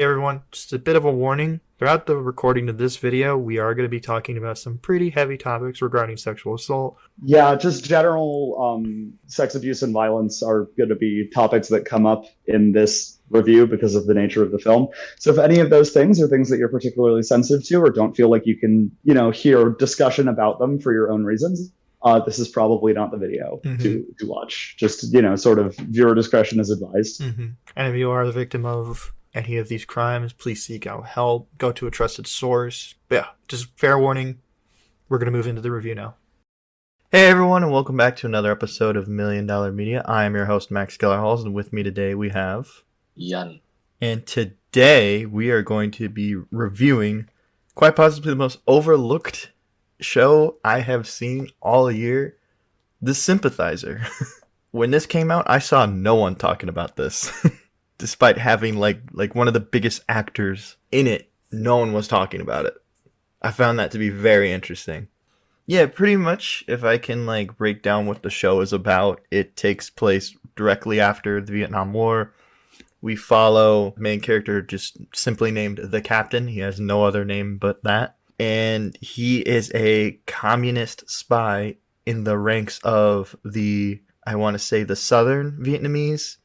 Hey everyone, just a bit of a warning. Throughout the recording of this video, we are going to be talking about some pretty heavy topics regarding sexual assault. Yeah, just general sex abuse and violence are going to be topics that come up in this review because of the nature of the film. So if any of those things are things that you're particularly sensitive to or don't feel like you can, hear discussion about them for your own reasons, this is probably not the video Mm-hmm. to watch. Just, sort of viewer discretion is advised. Mm-hmm. And if you are the victim of any of these crimes, please seek out help. Go to a trusted source. But yeah, just fair warning. We're going to move into the review now. Hey everyone, and welcome back to another episode of Million Dollar Media. I am your host, Max Kellerhalls, and with me today we have... Yan. And today we are going to be reviewing quite possibly the most overlooked show I have seen all year, The Sympathizer. When this came out, I saw no one talking about this. Despite having like one of the biggest actors in it, no one was talking about it. I found that to be very interesting. Yeah, pretty much, if I can break down what the show is about, it takes place directly after the Vietnam War. We follow the main character, just simply named the Captain. He has no other name but that. And he is a communist spy in the ranks of the, I want to say, the Southern Vietnamese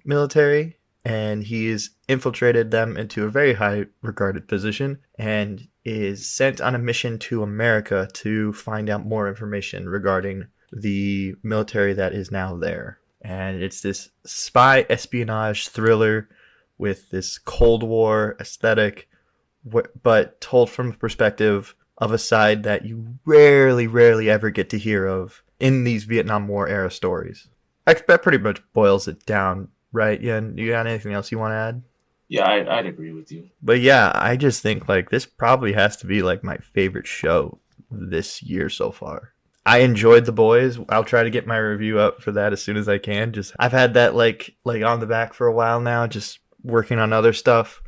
military. And he's infiltrated them into a very high regarded position and is sent on a mission to America to find out more information regarding the military that is now there. And it's this spy espionage thriller with this Cold War aesthetic, but told from a perspective of a side that you rarely ever get to hear of in these Vietnam War era stories. That pretty much boils it down, right? Yeah, you got anything else you want to add? Yeah, I'd agree with you. But yeah, I just think this probably has to be my favorite show this year so far. I enjoyed The Boys. I'll try to get my review up for that as soon as I can. Just I've had that like on the back for a while now, just working on other stuff.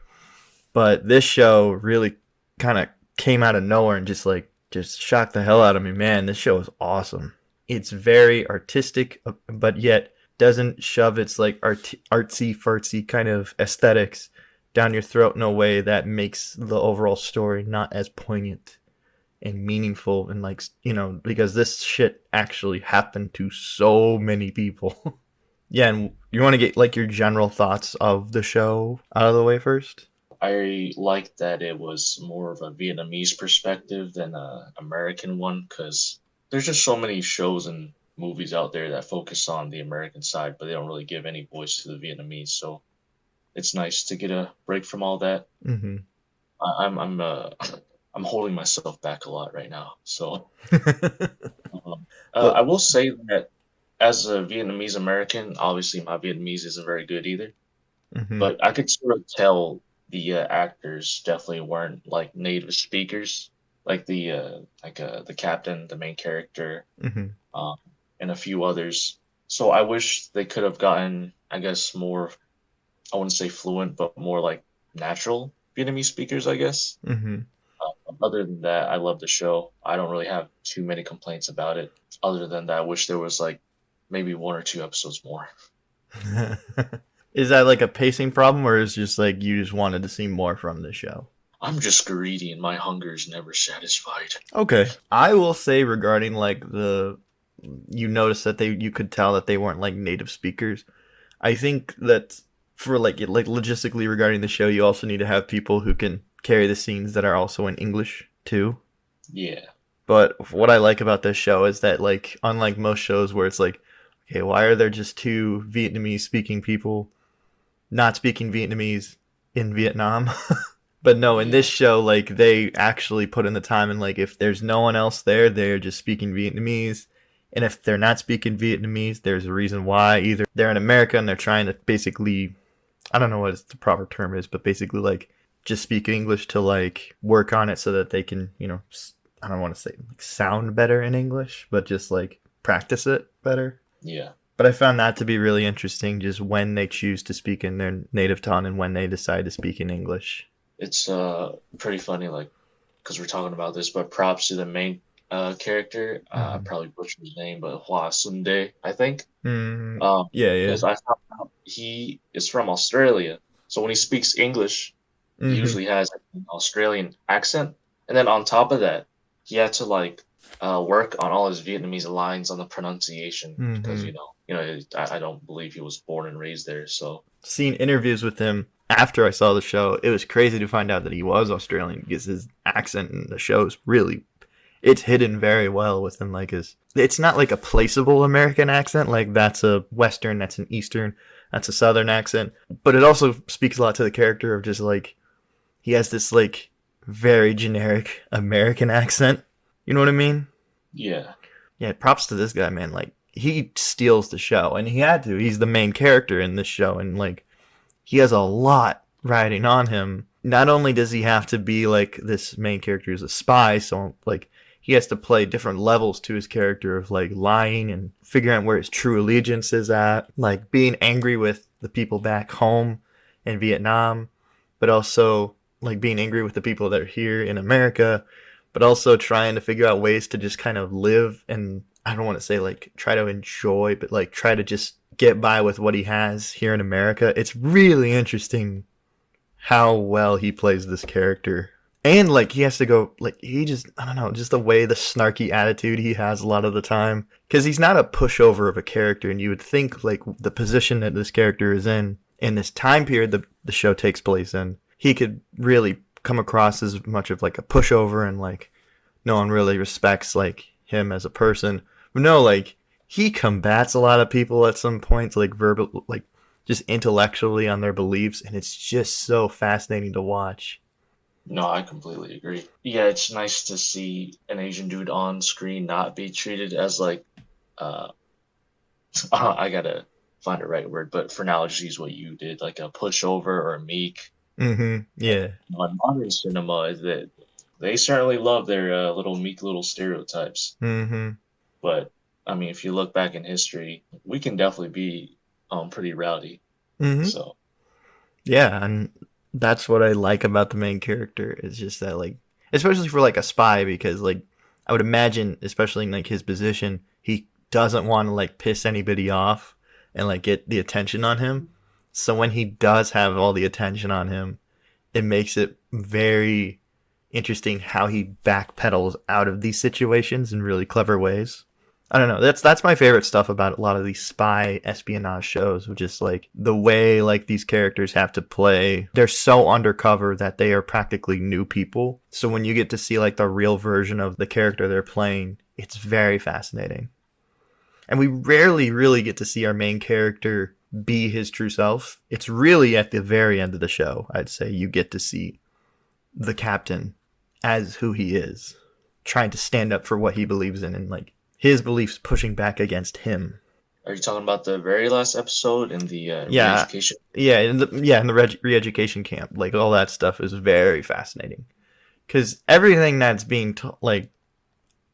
But this show really kind of came out of nowhere and just shocked the hell out of me. Man, this show is awesome. It's very artistic, but yet doesn't shove its artsy fartsy kind of aesthetics down your throat in a way that makes the overall story not as poignant and meaningful and because this shit actually happened to so many people. Yeah, and you want to get your general thoughts of the show out of the way first? I liked that it was more of a Vietnamese perspective than a American one, because there's just so many shows and movies out there that focus on the American side, but they don't really give any voice to the Vietnamese. So it's nice to get a break from all that. Mm-hmm. I'm holding myself back a lot right now. So But I will say that as a Vietnamese American, obviously my Vietnamese isn't very good either, mm-hmm. but I could sort of tell the actors definitely weren't like native speakers, like the captain, the main character, Mm-hmm. and a few others. So I wish they could have gotten, I guess, more. I wouldn't say fluent, but more like natural Vietnamese speakers, I guess. Mm-hmm. Other than that, I love the show. I don't really have too many complaints about it. Other than that, I wish there was maybe one or two episodes more. Is that a pacing problem, or is it just you just wanted to see more from the show? I'm just greedy and my hunger is never satisfied. Okay. I will say regarding you notice that you could tell that they weren't native speakers. I think that for logistically regarding the show, you also need to have people who can carry the scenes that are also in English too. Yeah. But what I like about this show is that unlike most shows where it's okay, why are there just two Vietnamese speaking people not speaking Vietnamese in Vietnam? But no, in this show, they actually put in the time, and if there's no one else there, they're just speaking Vietnamese. And if they're not speaking Vietnamese, there's a reason why. Either they're in America and they're trying to basically, I don't know what the proper term is, but basically just speak English to work on it so that they can, I don't want to say sound better in English, but just practice it better. Yeah. But I found that to be really interesting, just when they choose to speak in their native tongue and when they decide to speak in English. It's pretty funny, because we're talking about this, but props to the main character. I probably butchered his name, but Hua Sundae, I think. Yeah. Because I found out he is from Australia, so when he speaks English, He Mm-hmm. usually has an Australian accent, and then on top of that, he had to like work on all his Vietnamese lines on the pronunciation because Mm-hmm. I don't believe he was born and raised there. So Seeing interviews with him after I saw the show, it was crazy to find out that he was Australian because his accent in the show is really, it's hidden very well within like his, it's not like a placeable American accent, like that's a Western, that's an Eastern, that's a Southern accent, but it also speaks a lot to the character of just like, he has this like very generic American accent. You know what I mean? yeah, Yeah, props to this guy, man. Like, he steals the show, and he had to. He's the main character in this show, and like, he has a lot riding on him. Not only does he have to be like this main character is a spy, so like he has to play different levels to his character of like lying and figuring out where his true allegiance is at, like being angry with the people back home in Vietnam, but also like being angry with the people that are here in America, but also trying to figure out ways to just kind of live and I don't want to say like try to enjoy, but like try to just get by with what he has here in America. It's really interesting how well he plays this character. And like he has to go like he just I don't know, just the way the snarky attitude he has a lot of the time cuz he's not a pushover of a character and you would think like the position that this character is in this time period the show takes place in, he could really come across as much of like a pushover and like no one really respects like him as a person. But no, like he combats a lot of people at some points, like verbal, like just intellectually on their beliefs, and it's just so fascinating to watch. no, I completely agree. Yeah, it's nice to see an Asian dude on screen not be treated as like uh I gotta find the right word, but for now, just use what you did, like a pushover or a meek. Mm-hmm. Yeah. On modern cinema, is that they certainly love their little meek little stereotypes. Mm-hmm. But I mean, if you look back in history, we can definitely be pretty rowdy. Mm-hmm. So Yeah, and that's what I like about the main character is just that like, especially for like a spy, because like I would imagine, especially in like his position, he doesn't want to like piss anybody off and like get the attention on him. So when he does have all the attention on him, it makes it very interesting how he backpedals out of these situations in really clever ways. I don't know. That's my favorite stuff about a lot of these spy espionage shows, which is like the way like these characters have to play. They're so undercover that they are practically new people. So when you get to see like the real version of the character they're playing, it's very fascinating. And we rarely really get to see our main character be his true self. It's really at the very end of the show, I'd say, you get to see the captain as who he is, trying to stand up for what he believes in and like his beliefs pushing back against him. are you talking about the very last episode in the Yeah, re-education? in the re-education camp, like all that stuff is very fascinating because everything that's being like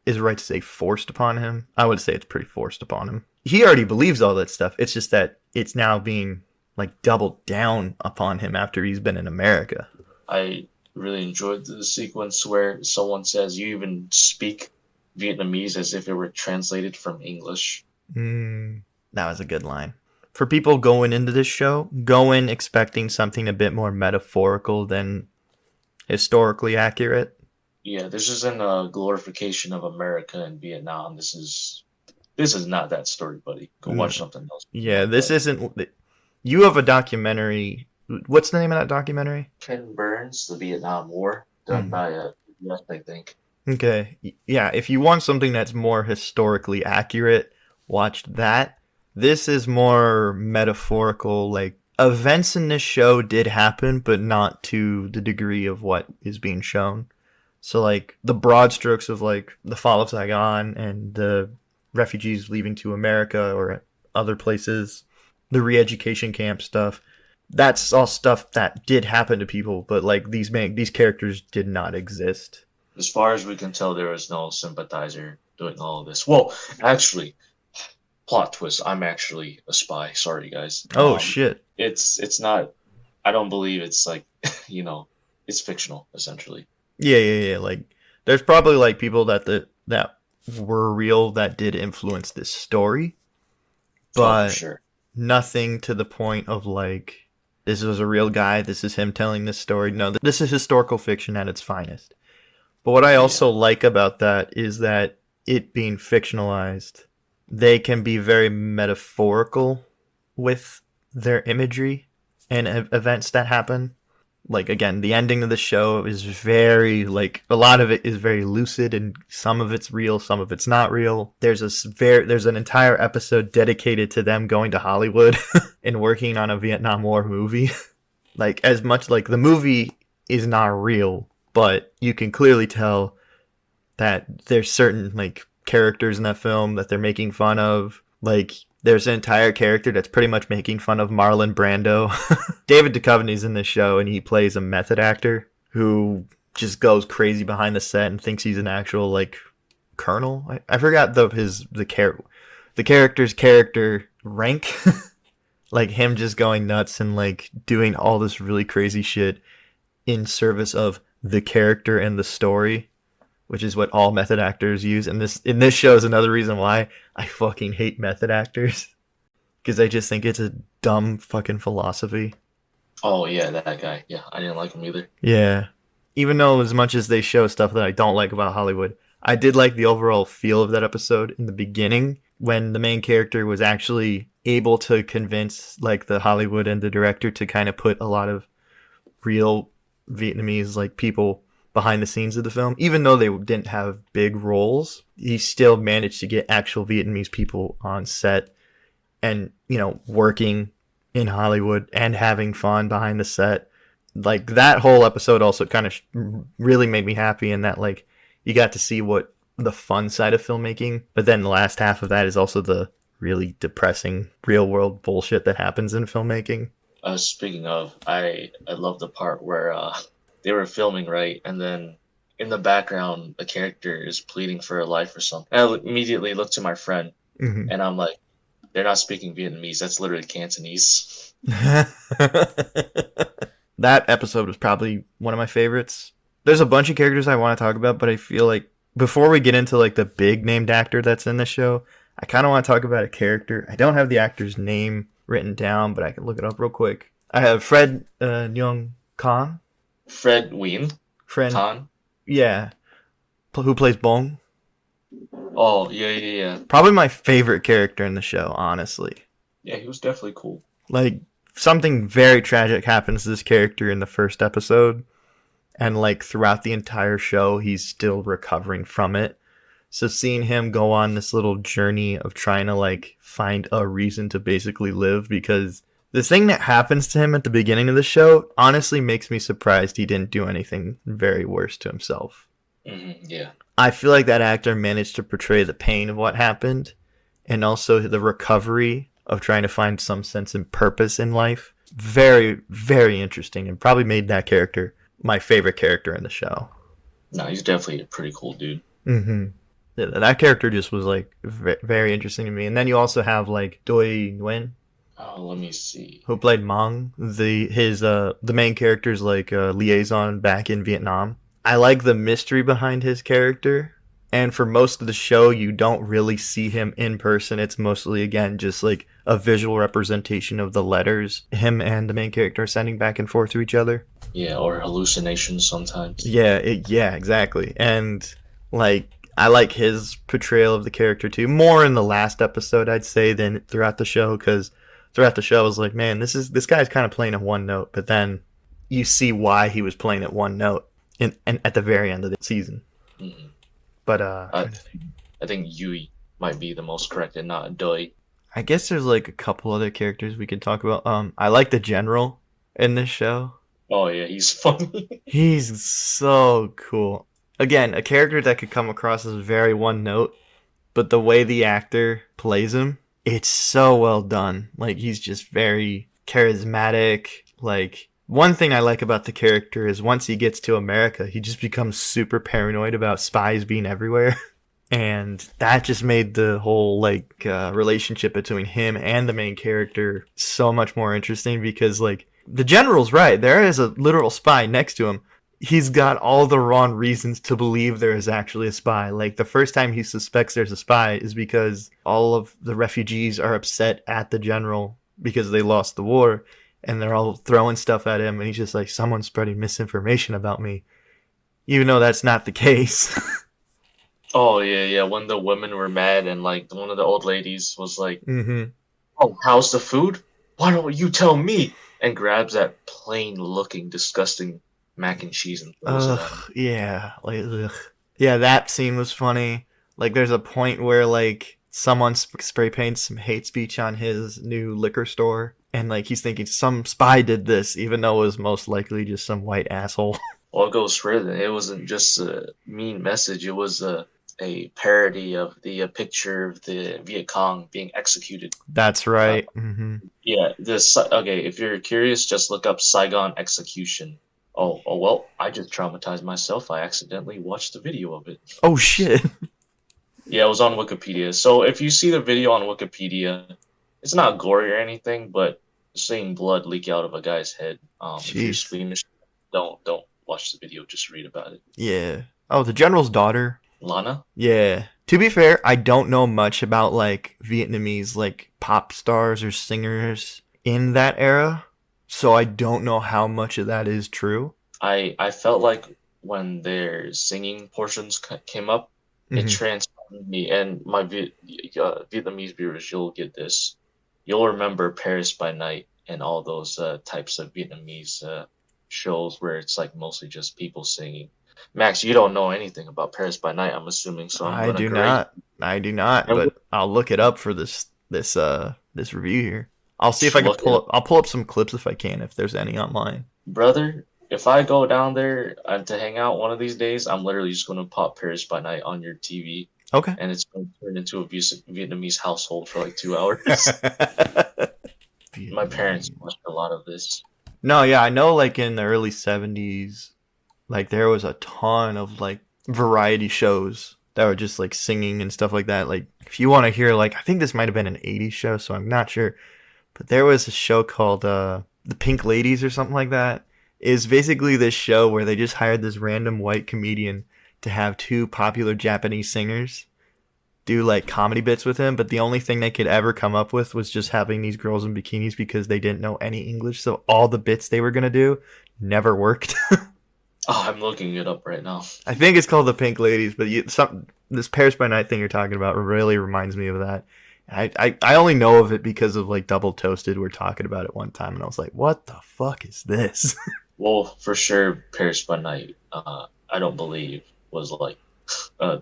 is right to say forced upon him. I would say it's pretty forced upon him. He already believes all that stuff. It's just that it's now being like doubled down upon him after he's been in America. I really enjoyed the sequence where someone says you even speak Vietnamese as if it were translated from English. That was a good line. For people going into this show, go in expecting something a bit more metaphorical than historically accurate. Yeah, this isn't a glorification of America and Vietnam. This is not that story, buddy. Go watch something else. Yeah, this isn't. You have a documentary. What's the name of that documentary? Ken Burns, The Vietnam War, done by yes, I think. Okay. Yeah, if you want something that's more historically accurate, watch that. This is more metaphorical. Like, events in this show did happen, but not to the degree of what is being shown. So, like, the broad strokes of, like, the fall of Saigon and the refugees leaving to America or other places, the re-education camp stuff, that's all stuff that did happen to people, but, like, these characters did not exist. As far as we can tell, there is no sympathizer doing all of this. Well, actually, plot twist. I'm actually a spy. Sorry, guys. Oh, shit. It's not. I don't believe it's like it's fictional essentially. Yeah. Like, there's probably like people that were real that did influence this story, Oh, but for sure. nothing to the point of like this was a real guy, this is him telling this story. No, this is historical fiction at its finest. But what I also like about that is that it being fictionalized, they can be very metaphorical with their imagery and events that happen. Like, again, the ending of the show is very, like, a lot of it is very lucid, and some of it's real, some of it's not real. There's an entire episode dedicated to them going to Hollywood and working on a Vietnam War movie. Like, as much, like, the movie is not real, but you can clearly tell that there's certain, like, characters in that film that they're making fun of. Like, there's an entire character that's pretty much making fun of Marlon Brando. David Duchovny's in this show, and he plays a method actor who just goes crazy behind the set and thinks he's an actual, like, colonel. I forgot the character's character rank. Like, him just going nuts and, like, doing all this really crazy shit in service of the character and the story, which is what all method actors use. And this show is another reason why I fucking hate method actors. Because I just think it's a dumb fucking philosophy. Oh, yeah, that guy. Yeah, I didn't like him either. Yeah. Even though as much as they show stuff that I don't like about Hollywood, I did like the overall feel of that episode in the beginning when the main character was actually able to convince, like, the Hollywood and the director to kind of put a lot of real Vietnamese, like, people behind the scenes of the film. Even though they didn't have big roles, he still managed to get actual Vietnamese people on set and, you know, working in Hollywood and having fun behind the set. Like, that whole episode also kind of really made me happy in that, like, you got to see what the fun side of filmmaking, but then the last half of that is also the really depressing real world bullshit that happens in filmmaking. Speaking of, I love the part where they were filming, right? And then in the background, a character is pleading for her life or something. And I immediately looked to my friend, and I'm like, they're not speaking Vietnamese. That's literally Cantonese. That episode was probably one of my favorites. There's a bunch of characters I want to talk about, but I feel like before we get into, like, the big named actor that's in the show, I kind of want to talk about a character. I don't have the actor's name written down, but I can look it up real quick. I have Fred Nyong Khan. Fred Wien. Fred Khan. Yeah. Who plays Bong. Oh, yeah. Probably my favorite character in the show, honestly. Yeah, he was definitely cool. Like, something very tragic happens to this character in the first episode, and, like, throughout the entire show, he's still recovering from it. So seeing him go on this little journey of trying to, like, find a reason to basically live, because the thing that happens to him at the beginning of the show honestly makes me surprised he didn't do anything very worse to himself. Yeah. I feel like that actor managed to portray the pain of what happened and also the recovery of trying to find some sense and purpose in life. Very, very interesting, and probably made that character my favorite character in the show. No, he's definitely a pretty cool dude. Yeah, that character just was, like, very interesting to me. And then you also have, like, Doi Nguyen. Oh, let me see. Who played Mang, the main character's, like, liaison back in Vietnam. I like the mystery behind his character. And for most of the show, you don't really see him in person. It's mostly, again, just, like, a visual representation of the letters him and the main character are sending back and forth to each other. Yeah, or hallucinations sometimes. Yeah, exactly. And, like, I like his portrayal of the character, too. More in the last episode, I'd say, than throughout the show, because throughout the show, I was like, man, this guy's kind of playing at one note. But then you see why he was playing at one note and at the very end of the season. But I think Yui might be the most correct and not Doi. I guess there's, like, a couple other characters we can talk about. I like the general in this show. Oh yeah, he's funny. He's so cool. Again, a character that could come across as very one note, but the way the actor plays him, it's so well done. Like, he's just very charismatic. Like, one thing I like about the character is once he gets to America, he just becomes super paranoid about spies being everywhere. And that just made the whole, like, relationship between him and the main character so much more interesting, because, like, the general's right. There is a literal spy next to him. He's got all the wrong reasons to believe there is actually a spy. Like, the first time he suspects there's a spy is because all of the refugees are upset at the general because they lost the war. and they're all throwing stuff at him, and he's just like, someone's spreading misinformation about me, even though that's not the case. Oh yeah. When the women were mad and like one of the old ladies was like, Mm-hmm. "Oh, how's the food? Why don't you tell me?" And grabs that plain-looking, disgusting mac and cheese and throws it at him. Yeah, like, ugh. Yeah, that scene was funny. Like, there's a point where like someone spray paints some hate speech on his new liquor store, and like he's thinking some spy did this, even though it was most likely just some white asshole. Well, it goes further. It wasn't just a mean message. It was a parody of the picture of the Viet Cong being executed. That's right. Mm-hmm. Yeah, this okay. If you're curious, just look up Saigon execution. Oh well, I just traumatized myself. I accidentally watched the video of it. Oh shit. Yeah, it was on Wikipedia. So if you see the video on Wikipedia, it's not gory or anything, but seeing blood leak out of a guy's head. If you're Jeez. squeamish, don't watch the video. Just read about it. Yeah. Oh, the general's daughter. Lana. Yeah. To be fair, I don't know much about like Vietnamese like pop stars or singers in that era, so I don't know how much of that is true. I felt like when their singing portions came up, it Mhm. transformed me. And my Vietnamese viewers, you'll get this. You'll remember Paris by Night and all those types of Vietnamese shows where it's like mostly just people singing. Max, you don't know anything about Paris by Night, I'm assuming, so I'm I gonna do grade. not. I do not, And but I'll look it up for this review here. I'll see if I can look it up. I'll pull up some clips if I can, if there's any online. Brother, if I go down there to hang out one of these days, I'm literally just gonna pop Paris by Night on your TV, Okay. and it's going to turn into a Vietnamese household for like 2 hours. My parents watched a lot of this. No, yeah, I know like in the early 70s, like there was a ton of like variety shows that were just like singing and stuff like that. Like if you want to hear like I think this might have been an 80s show, so I'm not sure. But there was a show called The Pink Ladies or something like that. Is basically this show where they just hired this random white comedian to have two popular Japanese singers do like comedy bits with him, but the only thing they could ever come up with was just having these girls in bikinis because they didn't know any English, so all the bits they were gonna do never worked. Oh, I'm looking it up right now. I think it's called The Pink Ladies, but this Paris by Night thing you're talking about really reminds me of that. I only know of it because of like Double Toasted were talking about it one time, and I was like, what the fuck is this? Well, for sure, Paris by Night, I don't believe was like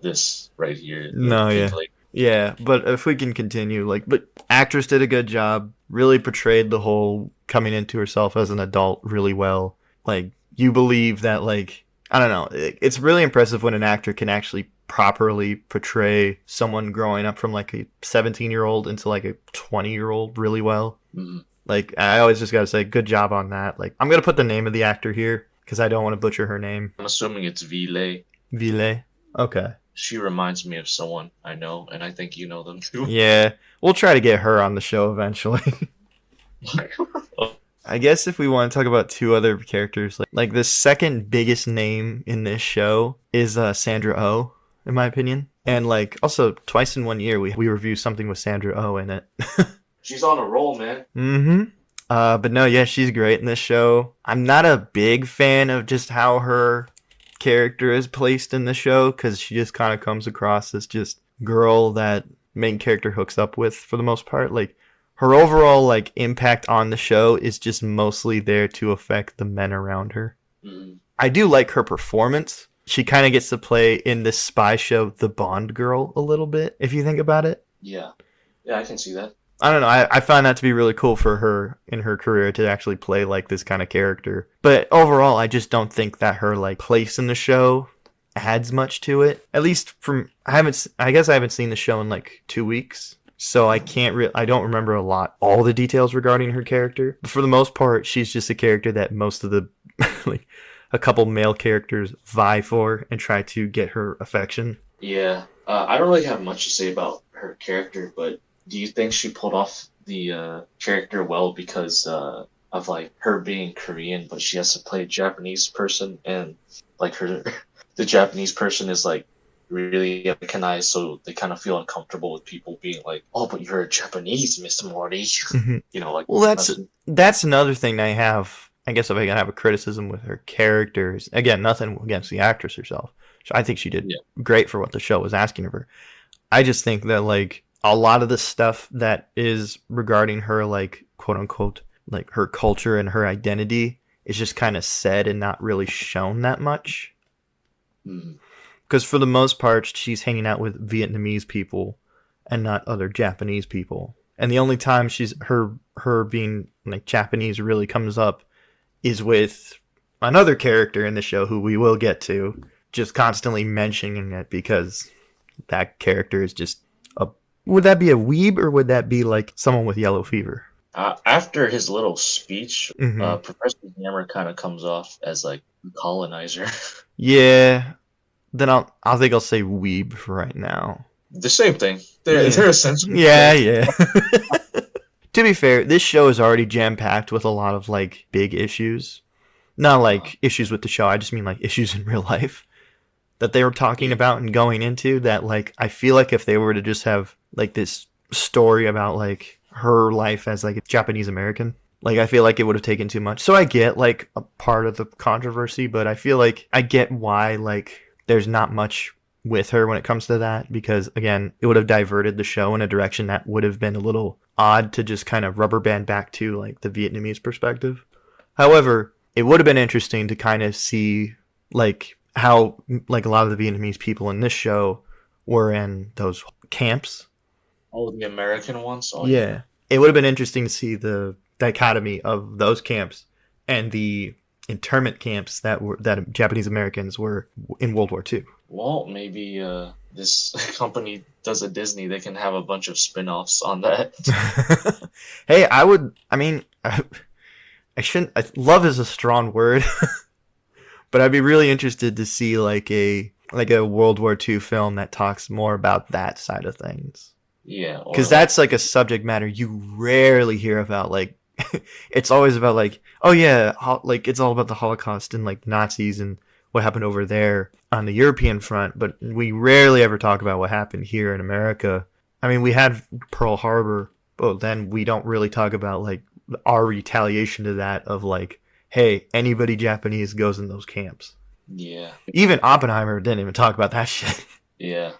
this right here. No, Pink yeah. Lady. Yeah, but if we can continue, like, but actress did a good job, really portrayed the whole coming into herself as an adult really well. Like, you believe that, like, I don't know, it's really impressive when an actor can actually properly portray someone growing up from like a 17-year-old into like a 20-year-old really well. Mm-hmm. Like, I always just gotta say, good job on that. Like, I'm gonna put the name of the actor here because I don't want to butcher her name. I'm assuming it's Ville. Ville. Okay. She reminds me of someone I know, and I think you know them too. Yeah, we'll try to get her on the show eventually. I guess if we want to talk about two other characters, like the second biggest name in this show is Sandra Oh, in my opinion. And like also twice in 1 year we review something with Sandra Oh in it. She's on a roll, man. Mm-hmm. But no, yeah, she's great in this show. I'm not a big fan of just how her character is placed in the show because she just kind of comes across as just girl that main character hooks up with for the most part. Like her overall like impact on the show is just mostly there to affect the men around her. Mm. I do like her performance. She kind of gets to play in this spy show The Bond Girl a little bit if you think about it. Yeah, I can see that. I don't know. I find that to be really cool for her in her career to actually play like this kind of character. But overall, I just don't think that her like place in the show adds much to it. At least from I guess I haven't seen the show in like 2 weeks, so I don't remember a lot all the details regarding her character. But for the most part, she's just a character that most of the like a couple male characters vie for and try to get her affection. Yeah, I don't really have much to say about her character, but do you think she pulled off the character well because of like her being Korean, but she has to play a Japanese person, and like the Japanese person is like really Americanized, so they kind of feel uncomfortable with people being like, "Oh, but you're a Japanese, Mr. Morty." Mhm. Like Well, that's another thing I have. I guess if I can have a criticism with her characters, again, nothing against the actress herself. I think she did yeah, great for what the show was asking of her. I just think that like a lot of the stuff that is regarding her, like quote unquote, like her culture and her identity is just kind of said and not really shown that much. mm, Because for the most part, she's hanging out with Vietnamese people and not other Japanese people. And the only time her being like Japanese really comes up is with another character in the show who we will get to, just constantly mentioning it because that character is just a. Would that be a weeb or would that be like someone with yellow fever? after his little speech, Mm-hmm. Professor Hammer kind of comes off as like a colonizer. Yeah. Then I think I'll say weeb for right now. The same thing. They're, Yeah. they're essentially Yeah, yeah. To be fair, this show is already jam packed with a lot of like big issues. Not like issues with the show. I just mean like issues in real life that they were talking about and going into. That like I feel like if they were to just have like this story about like her life as like a Japanese American, like I feel like it would have taken too much. So I get like a part of the controversy, but I feel like I get why like there's not much with her when it comes to that, because again it would have diverted the show in a direction that would have been a little odd to just kind of rubber band back to like the Vietnamese perspective. However, it would have been interesting to kind of see like how like a lot of the Vietnamese people in this show were in those camps. Oh, the American ones. Oh Yeah, it would have been interesting to see the dichotomy of those camps and the internment camps that Japanese Americans were in World War II. Well, maybe this company does a Disney. They can have a bunch of spin-offs on that. Hey, I would. I mean, I shouldn't. Love is a strong word, but I'd be really interested to see like a World War II film that talks more about that side of things. Yeah, or Because that's like a subject matter you rarely hear about. Like, it's always about like, oh yeah, like it's all about the Holocaust and like Nazis and what happened over there on the European front. But we rarely ever talk about what happened here in America. I mean, we had Pearl Harbor, but then we don't really talk about like our retaliation to that of like, hey, anybody Japanese goes in those camps. yeah, Even Oppenheimer didn't even talk about that shit. yeah.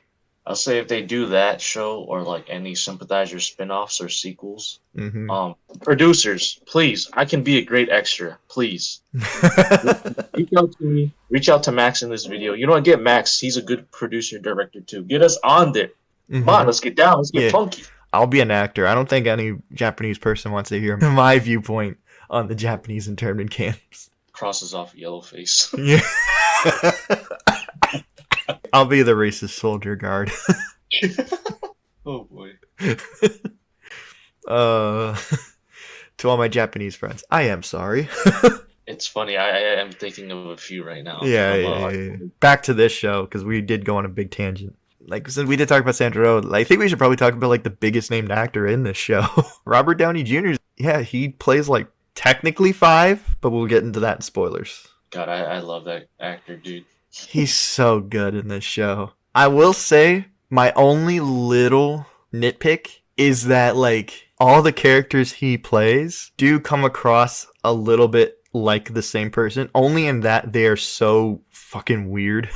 I'll say if they do that show or like any Sympathizer spin-offs or sequels, Mm-hmm. producers, please, I can be a great extra. Please reach out to me. Reach out to Max in this video. You know what? Get Max. He's a good producer director too. Get us on there. Come on, let's get down. Let's get funky. I'll be an actor. I don't think any Japanese person wants to hear my viewpoint on the Japanese internment camps. Crosses off yellow face. Yeah. I'll be the racist soldier guard. Oh boy. To all my Japanese friends, I am sorry. It's funny. I am thinking of a few right now. Yeah. Back to this show, because we did go on a big tangent. Like, since we did talk about Sandra Oh, I think we should probably talk about like the biggest named actor in this show. Robert Downey Jr. Yeah, he plays like technically 5, but we'll get into that in spoilers. God, I love that actor, dude. He's so good in this show. I will say my only little nitpick is that like all the characters he plays do come across a little bit like the same person, only in that they are so fucking weird,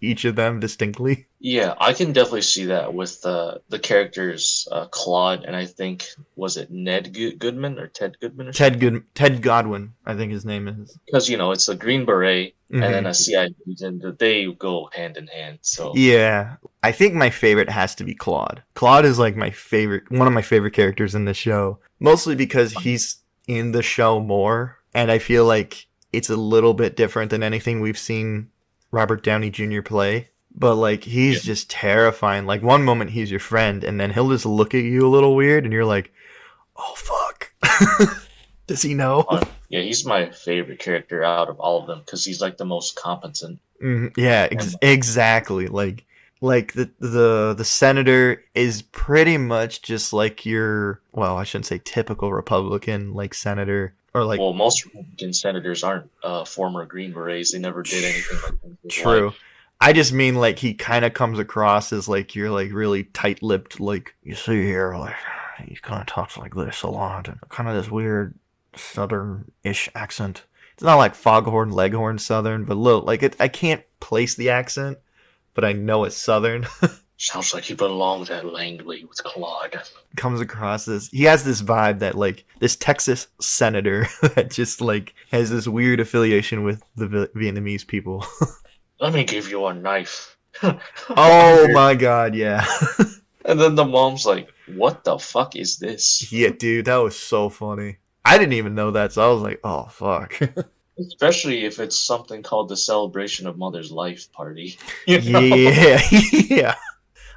each of them distinctly. Yeah, I can definitely see that with the characters Claude and I think was it Ned Goodman or Ted Goodman or something? Ted Godwin, I think his name is. Because it's a Green Beret Mhm. and then a CIA agent. They go hand in hand. So Yeah, I think my favorite has to be Claude. Claude is like one of my favorite characters in the show, mostly because he's in the show more, and I feel like it's a little bit different than anything we've seen Robert Downey Jr. play. But like he's just terrifying. Like one moment he's your friend, and then he'll just look at you a little weird, and you're like, "Oh fuck." Does he know? Yeah, he's my favorite character out of all of them because he's like the most competent. Yeah, exactly. Like the senator is pretty much just like your, well, I shouldn't say typical Republican like senator, or like, well, most Republican senators aren't former Green Berets. They never did anything like that. True. I just mean like he kind of comes across as like you're like really tight-lipped, like you see here, like he kind of talks like this a lot, and kind of this weird southern-ish accent. It's not like Foghorn Leghorn Southern, but look, like I can't place the accent, but I know it's Southern. Sounds like he belongs at Langley with Claude. Comes across as he has this vibe that like this Texas senator that just like has this weird affiliation with the Vietnamese people. Let me give you a knife. Oh my god, yeah. And then the mom's like, what the fuck is this? Yeah, dude, that was so funny. I didn't even know that, so I was like, oh fuck. Especially if it's something called the Celebration of Mother's Life Party. You know? Yeah, yeah.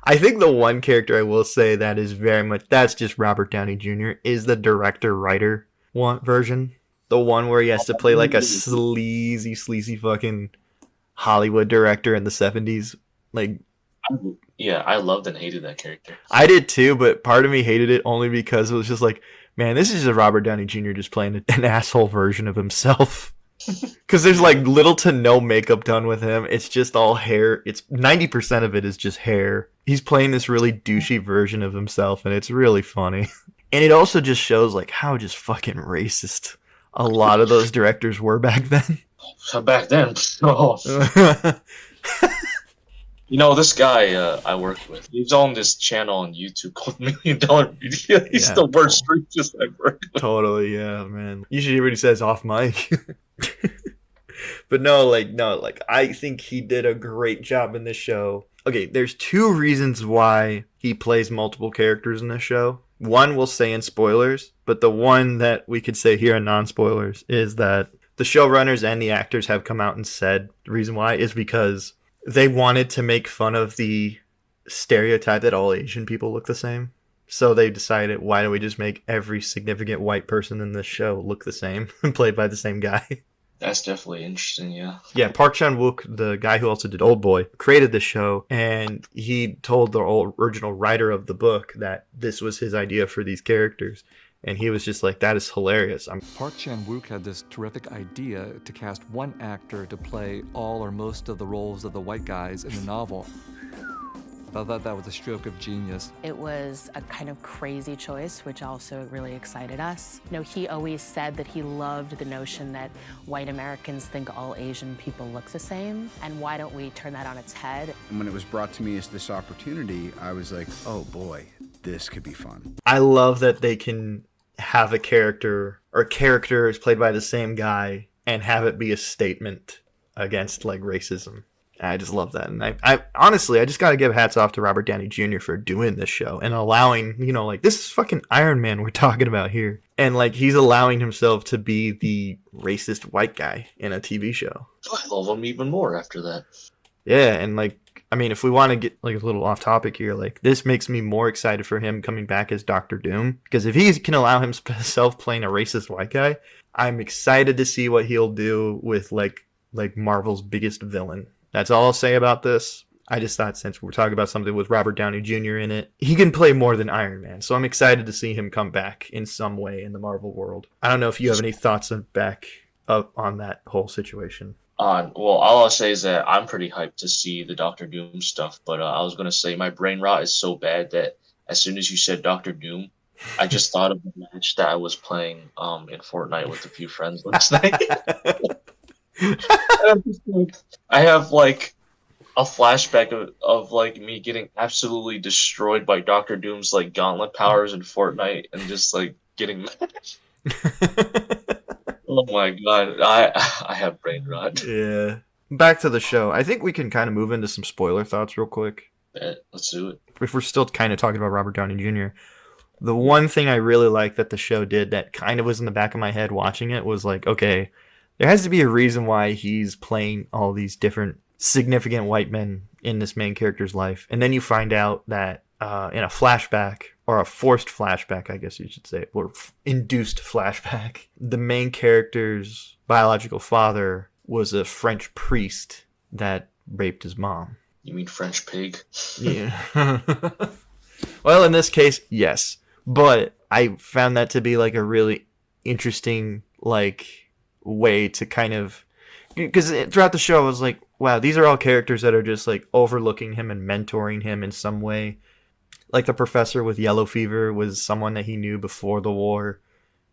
I think the one character I will say that is very much that's just Robert Downey Jr. is the director-writer one version. The one where he has to play like a sleazy fucking Hollywood director in the 70s. Like, Yeah, I loved and hated that character. I did too, but part of me hated it only because it was just like, man, this is just Robert Downey Jr. just playing an asshole version of himself. Because there's like little to no makeup done with him. It's just all hair. It's 90% of it is just hair. He's playing this really douchey version of himself, and it's really funny. And it also just shows like how just fucking racist a lot of those directors were back then. So back then, oh. You know, this guy I worked with, he's on this channel on YouTube called $1 Million Media. He's the worst racist I've worked with. Totally, yeah, man. You should hear what he says off mic. But no, I think he did a great job in this show. Okay, there's two reasons why he plays multiple characters in this show. One we'll say in spoilers, but the one that we could say here in non-spoilers is that the showrunners and the actors have come out and said the reason why is because they wanted to make fun of the stereotype that all Asian people look the same. So they decided, why don't we just make every significant white person in this show look the same, played by the same guy? That's definitely interesting, yeah. Yeah, Park Chan-wook, the guy who also did Oldboy, created this show, and he told the original writer of the book that this was his idea for these characters. And he was just like, that is hilarious. Park Chan-wook had this terrific idea to cast one actor to play all or most of the roles of the white guys in the novel. I thought that was a stroke of genius. It was a kind of crazy choice, which also really excited us. You know, he always said that he loved the notion that white Americans think all Asian people look the same, and why don't we turn that on its head? And when it was brought to me as this opportunity, I was like, oh boy, this could be fun. I love that they can have a character, or characters played by the same guy, and have it be a statement against, like, racism. I just love that. And I honestly, I just got to give hats off to Robert Downey Jr. for doing this show and allowing, you know, like, this is fucking Iron Man we're talking about here. And, like, he's allowing himself to be the racist white guy in a TV show. I love him even more after that. Yeah, and, like, I mean, if we want to get, like, a little off topic here, like, this makes me more excited for him coming back as Doctor Doom. Because if he can allow himself playing a racist white guy, I'm excited to see what he'll do with, like Marvel's biggest villain. That's all I'll say about this. I just thought since we're talking about something with Robert Downey Jr. in it, he can play more than Iron Man. So I'm excited to see him come back in some way in the Marvel world. I don't know if you have any thoughts back up on that whole situation. Well, all I'll say is that I'm pretty hyped to see the Doctor Doom stuff, but I was going to say my brain rot is so bad that as soon as you said Doctor Doom, I just thought of the match that I was playing in Fortnite with a few friends last night. I have like a flashback of like me getting absolutely destroyed by Doctor Doom's like gauntlet powers in Fortnite and just like getting matched. Oh my god, I have brain rot. Yeah. Back to the show. I think we can kind of move into some spoiler thoughts real quick. Let's do it. If we're still kind of talking about Robert Downey Jr., the one thing I really liked that the show did that kind of was in the back of my head watching it was like, okay, there has to be a reason why he's playing all these different significant white men in this main character's life. And then you find out that in a flashback, or a forced flashback, I guess you should say, or induced flashback, the main character's biological father was a French priest that raped his mom. You mean French pig? Yeah. Well, in this case, yes. But I found that to be like a really interesting, like, way to kind of because throughout the show I was like, wow, these are all characters that are just like overlooking him and mentoring him in some way. Like the professor with yellow fever was someone that he knew before the war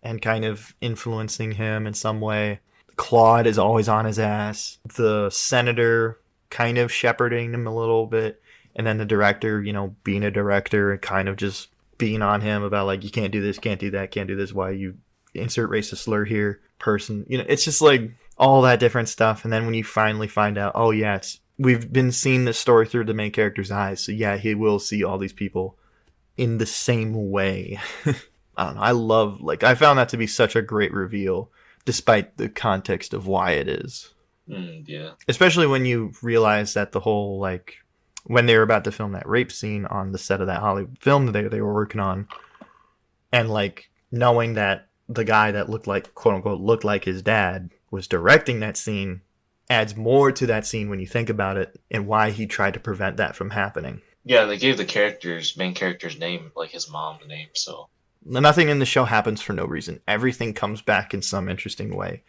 and kind of influencing him in some way. Claude is always on his ass. The senator kind of shepherding him a little bit. And then the director, being a director and kind of just being on him about like, you can't do this, can't do that, can't do this. Why you insert racist slur here, person. It's just like all that different stuff. And then when you finally find out, oh yeah, we've been seeing this story through the main character's eyes. So yeah, he will see all these people in the same way. I don't know. I found that to be such a great reveal, despite the context of why it is. Yeah. Especially when you realize that the whole, like, when they were about to film that rape scene on the set of that Hollywood film that they were working on, and, like, knowing that the guy that looked like, quote unquote, looked like his dad was directing that scene adds more to that scene when you think about it and why he tried to prevent that from happening. Yeah, they gave the main character's name, like his mom's name, so. Nothing in the show happens for no reason. Everything comes back in some interesting way.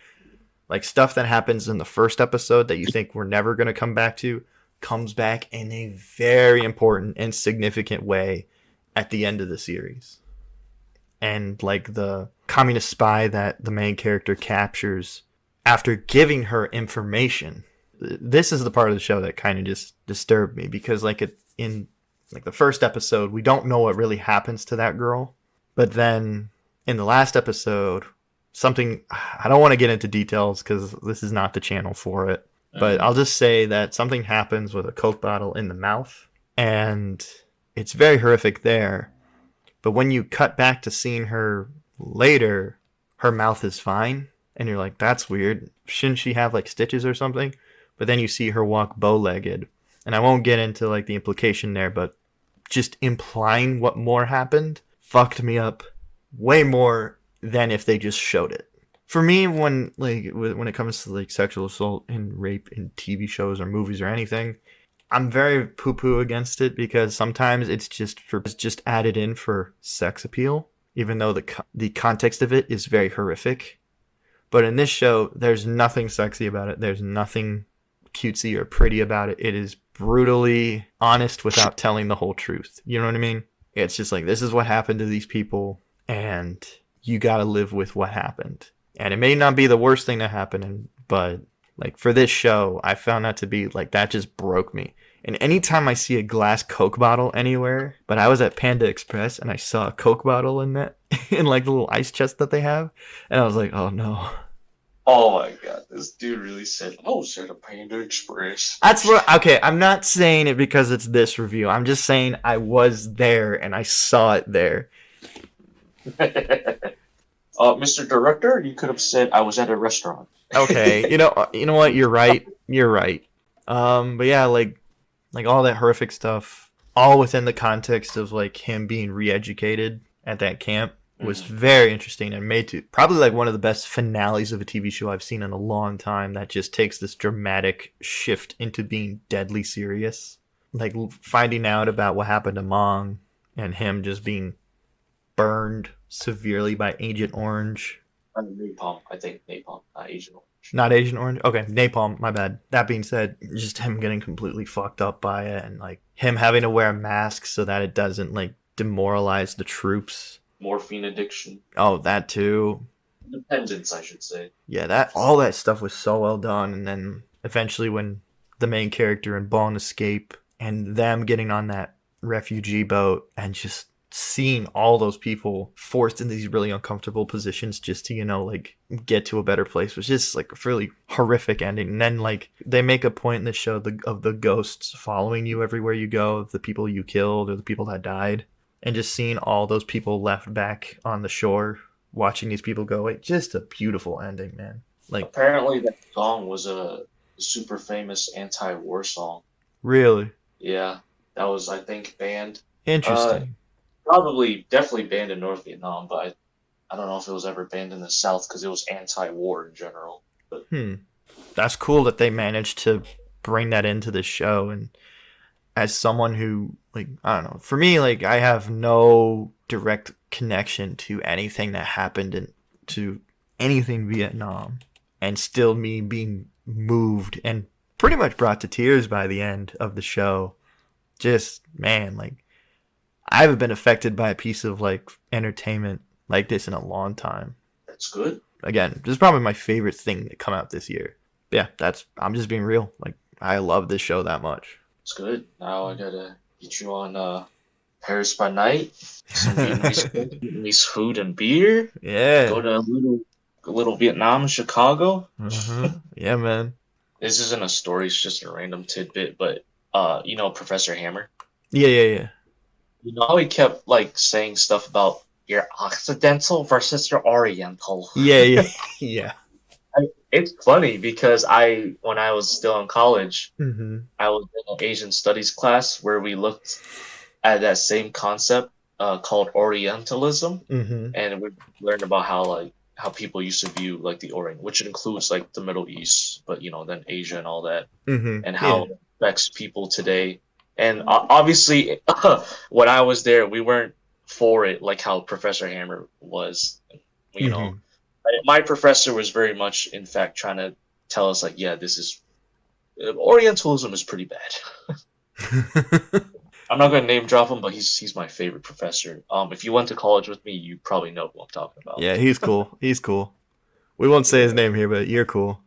Like stuff that happens in the first episode that you think we're never going to come back to comes back in a very important and significant way at the end of the series. And like the communist spy that the main character captures after giving her information. This is the part of the show that kind of just disturbed me because in the first episode, we don't know what really happens to that girl. But then in the last episode, something, I don't want to get into details because this is not the channel for it. But I'll just say that something happens with a Coke bottle in the mouth. And it's very horrific there. But when you cut back to seeing her later, her mouth is fine. And you're like, that's weird. Shouldn't she have like stitches or something? But then you see her walk bow-legged. And I won't get into like the implication there, but just implying what more happened fucked me up way more than if they just showed it. For me, when it comes to like sexual assault and rape in TV shows or movies or anything, I'm very poo-poo against it because sometimes it's just added in for sex appeal, even though the context of it is very horrific. But in this show, there's nothing sexy about it. There's nothing cutesy or pretty about it. It is brutally honest without telling the whole truth. You know what I mean? It's just like, this is what happened to these people, and you gotta live with what happened. And it may not be the worst thing to happen, but like for this show, I found that to be like, that just broke me. And anytime I see a glass Coke bottle anywhere, but I was at Panda Express and I saw a Coke bottle in that, in like the little ice chest that they have, and I was like, oh no. Oh my god, this dude really said, I was at a Panda Express. That's what, okay, I'm not saying it because it's this review. I'm just saying I was there and I saw it there. Mr. Director, you could have said I was at a restaurant. Okay, you know what? You're right. But yeah, like all that horrific stuff, all within the context of like him being re-educated at that camp was very interesting and made to probably like one of the best finales of a TV show I've seen in a long time. That just takes this dramatic shift into being deadly serious, like finding out about what happened to Mong and him just being burned severely by Agent Orange. Napalm, I think Napalm, not Agent Orange. Not Agent Orange? Okay, Napalm, my bad. That being said, just him getting completely fucked up by it and like him having to wear a mask so that it doesn't like demoralize the troops. Morphine addiction. Oh, that too. Dependence, I should say. Yeah, all that stuff was so well done. And then eventually when the main character and Bond escape and them getting on that refugee boat and just seeing all those people forced in these really uncomfortable positions just to, like get to a better place was just like a really horrific ending. And then like they make a point in the show of the ghosts following you everywhere you go, of the people you killed or the people that died, and just seeing all those people left back on the shore watching these people go. Like, just a beautiful ending, man. Like, apparently that song was a super famous anti-war song. Really? Yeah, that was, I think, banned. Interesting. Definitely banned in North Vietnam, but I don't know if it was ever banned in the South because it was anti-war in general. But That's cool that they managed to bring that into the show. And as someone who, like, I don't know, for me, like, I have no direct connection to anything that happened to anything Vietnam, and still me being moved and pretty much brought to tears by the end of the show. Just, man, like, I haven't been affected by a piece of, like, entertainment like this in a long time. That's good. Again, this is probably my favorite thing to come out this year. Yeah, I'm just being real. Like, I love this show that much. It's good. Now I gotta get you on Paris by Night, some Vietnamese food and beer. Yeah. Go to a little Vietnam in Chicago. Yeah, man. This isn't a story, it's just a random tidbit, but you know Professor Hammer? Yeah. You know how he kept like saying stuff about you're Occidental versus your Oriental. Yeah. It's funny because when I was still in college, Mm-hmm. I was in an Asian studies class where we looked at that same concept called Orientalism, Mm-hmm. and we learned about how people used to view like the Orient, which includes like the Middle East, but you know then Asia and all that, Mm-hmm. and how it affects people today. And obviously, when I was there, we weren't for it like how Professor Hammer was. You know, my professor was very much, in fact, trying to tell us like, yeah, this is Orientalism is pretty bad. I'm not gonna name drop him, but he's my favorite professor. If you went to college with me, you probably know who I'm talking about. Yeah, he's cool. He's cool. We won't say his name here, but you're cool.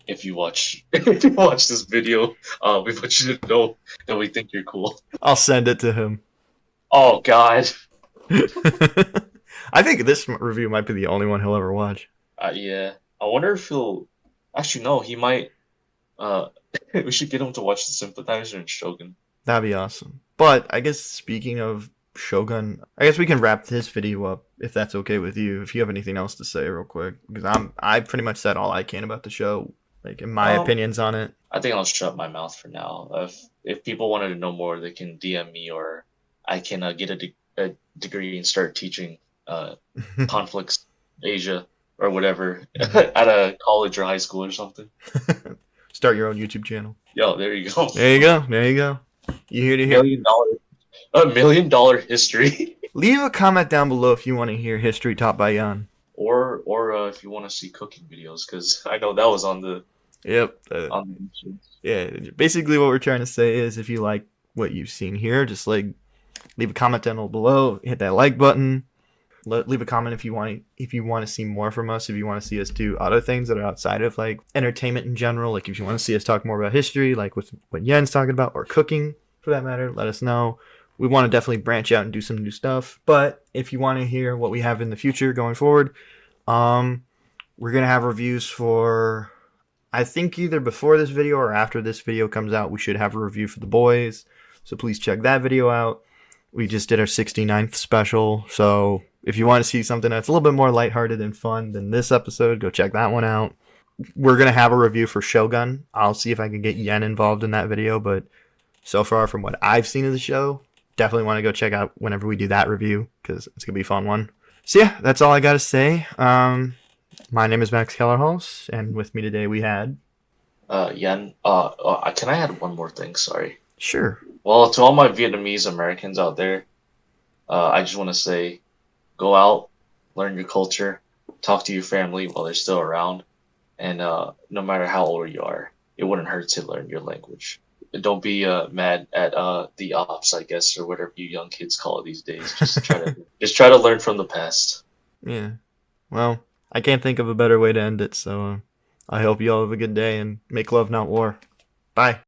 If you watch this video, we want you to know that we think you're cool. I'll send it to him. Oh God. I think this review might be the only one he'll ever watch. Yeah. I wonder if he'll. Actually, no. He might. We should get him to watch The Sympathizer and Shogun. That'd be awesome. But I guess speaking of Shogun, I guess we can wrap this video up if that's okay with you. If you have anything else to say, real quick, because I pretty much said all I can about the show, like in my opinions on it. I think I'll shut my mouth for now. If people wanted to know more, they can DM me, or I can get a degree and start teaching conflicts Asia or whatever at a college or high school or something. Start your own YouTube channel. Yo, there you go. There you go. You hear to hear? $1 million history. Leave a comment down below if you want to hear history taught by Jan. Or if you want to see cooking videos, because I know that was on the yeah. Basically, what we're trying to say is, if you like what you've seen here, just like leave a comment down below, hit that like button. Leave a comment if you want to see more from us. If you want to see us do other things that are outside of like entertainment in general, like if you want to see us talk more about history, like with what Yen's talking about, or cooking for that matter, let us know. We want to definitely branch out and do some new stuff. But if you want to hear what we have in the future going forward, we're gonna have reviews for, I think either before this video or after this video comes out, we should have a review for The Boys. So please check that video out. We just did our 69th special, so if you want to see something that's a little bit more lighthearted and fun than this episode, go check that one out. We're going to have a review for Shogun. I'll see if I can get Yen involved in that video, but so far from what I've seen of the show, definitely want to go check out whenever we do that review, because it's going to be a fun one. So yeah, that's all I got to say. My name is Max Kellerholz, and with me today we had... Yen, can I add one more thing? Sorry. Sure. Well, to all my Vietnamese Americans out there, I just want to say, go out, learn your culture, talk to your family while they're still around, and no matter how old you are, it wouldn't hurt to learn your language. And don't be mad at the ops, I guess, or whatever you young kids call it these days. Just try to learn from the past. Yeah. Well, I can't think of a better way to end it, so I hope you all have a good day and make love, not war. Bye.